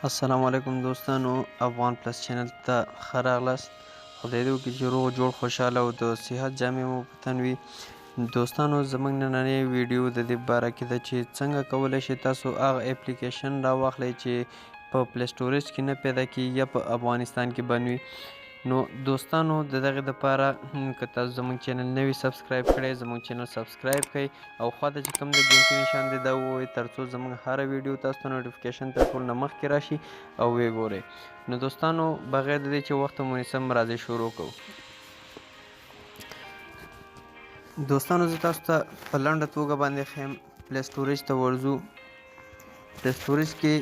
السلام علیکم دوستانو، افغان پلس چینل ته ښه راغلاست. خدای دې وکړي چې روغ جوړ خوشحاله او د صحت جامې مو په تن وي. دوستانو زموږ نننۍ ویډیو د دې باره کې ده چې څنګه کولی شئ تاسو هغه اپلیکیشن راواخلئ چې په پلی سټوریج کې نه پیدا کیږي یا په افغانستان کې بند وي. نو دوستانو د دغې دپاره که تاسو زموږ چینل نه وي سبسکرایب کړی، زموږ چینل سبسکرایب کړئ او خواته چې کوم د ګنټې نشان دی دا ووهئ تر څو زموږ هره ویډیو تاسو ته نوټیفیکیشن تر ټولو نه مخکې راشي او ویې ګورئ. نو دوستانو بغیر د دې چې وخت مو نیسم راځئ شروع کوو. دوستانو زه تاسو ته په لنډه توګه باندې ښیم. پلی سټوریج ته ورځو. پلی سټوریج کې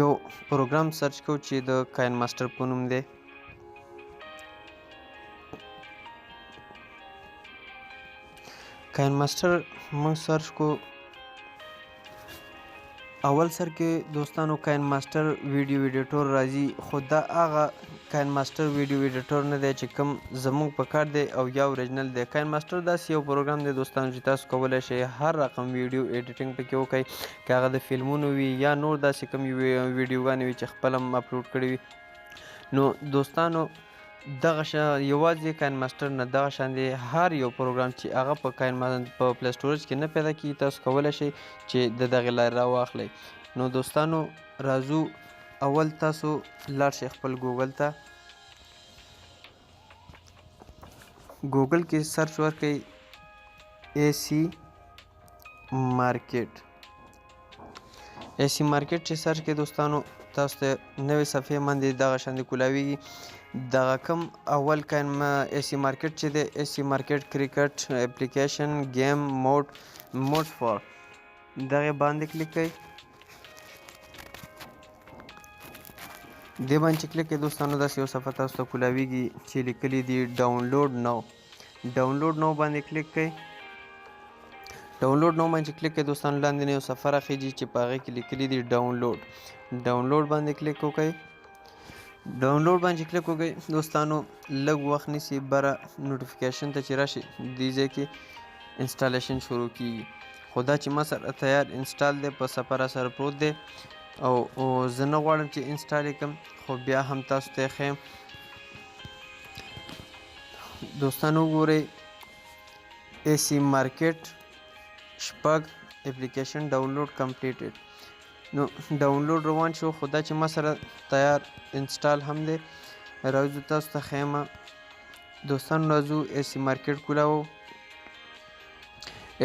یو پروګرام سرچ کوو چې د کاین ماسټر په نوم دی. کاین ماسټر موږ سرچ کو. اول سر کې دوستانو کاین ماسټر ویډیو ایډیټور راځي، خو دا هغه کاین ماسټر ویډیو ایډیټور نه دی چې کوم زموږ په کار دی او یا اوریجنل دی. کاین ماسټر داسې یو پروګرام دی دوستانو چې تاسو کولی شئ هر رقم ویډیو ایډیټینګ پکې وکړئ، که هغه د فلمونو وي یا نور داسې کوم ویډیوګانې وي چې خپله هم اپلوډ کړي وي. نو دوستانو دغه یوازې کاین ماسټر نه دغه شان دی هر یو پروګرام چې هغه په پلی سټوریج کې نه پیدا کیږي تاسو کولی شئ چې د دغې لارې راواخلئ. نو دوستانو راځو، اول تاسو لاړ شئ خپل ګوګل ته. ګوګل کې سرچ ورکړئ AC مارکیټ. AC مارکیټ چې سرچ کړئ دوستانو تاسو ته نوې صفحې باندې دغه شان کولاویږي. دغه کوم اول AC مارکیټ چې دی AC مارکیټ کرکټ اپلیکیشن گیم موډ فور دغې باندې کلیک کړئ. دې باندې چې کلیک کړئ دوستانو داسې یو صفحه تاسو ته کولاویږي چې لیکلي دي ډاونلوډ نو. ډاونلوډ نو باندې کلیک کړئ. ډاونلوډ نو باندې کلیک کړئ دوستانو لاندې نه یو صفحه راخیږي چې په هغې کې لیکلي دي ډاونلوډ. ډاونلوډ باندې کلیک وکړئ. ډاونلوډ باندې کلیک وکړئ دوستانو لږ وخت نیسي بره نوټیفیکیشن ته چې راشي دې ځای کې انسټالیشن شروع کیږي، خو دا چې ما سره تیار انسټال دی په صفحه را سره پروت دی او زه نه غواړم چې انسټال یې کړم، خو بیا هم تاسو ته یې ښیم. دوستانو وګورئ AC مارکیټ شپږ اپلیکیشن ډاونلوډ کمپلیټډ. نو ډاونلوډ روان شو، خو دا چې ما سره تیار انسټال هم دی. راځو تاسو ته ښیم. دوستانو راځو AC مارکیټ کولاوو.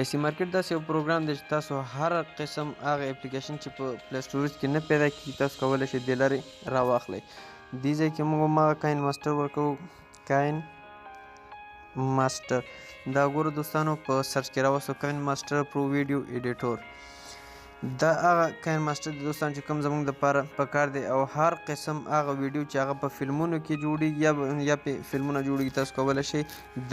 AC مارکیټ داسې یو پروګرام دی چې تاسو هر قسم هغه اپلیکیشن چې په پلی سټوریج کې نه پیدا کیږي تاسو کولی شئ دې لارې راواخلئ. دې ځای کې موږ هماغه کاین ماسټر ورکوو. کاین ماسټر دا ګورو دوستانو په سرچ کې راوستو کاین ماسټر پرو ویډیو ایډیټور. دا هغه کاین ماسټر دی دوستانو چې کوم زموږ دپاره په کار دی او هر قسم هغه ویډیو چې هغه په فلمونو کې جوړیږي یا پې فلمونه جوړیږي تاسو کولی شئ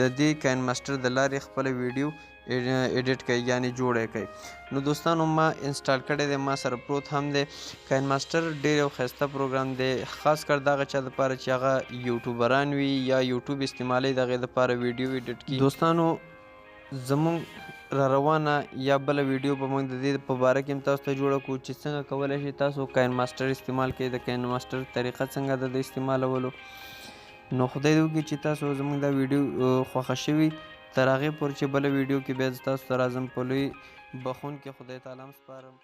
د دې کاین ماسټر د لارې خپله ویډیو ایډیټ کړئ یعنې جوړه یې کړئ. نو دوستانو ما انسټال کړی دی، ما سره پروت هم دی. کاین ماسټر ډېر یو ښایسته پروګرام دی، خاص کر دغه چا دپاره چې هغه یوټیوبران وي یا یوټیوب استعمالوي د هغې دپاره ویډیو ایډیټ کړي. دوستانو زموږ را روانه یا بله ویډیو به موږ د دې په باره کې هم تاسو ته جوړه کړو چې څنګه کولی شئ تاسو کاین ماسټر استعمال کړئ، د کاین ماسټر طریقه څنګه ده د استعمالولو. نو خدای دې وکړي چې تاسو زموږ دا ویډیو خوښه شوي. تر هغې پورې چې بله ویډیو کې بیا زه تاسو ته راځم په لوی بخښونکي خدای تعالی هم سپارم.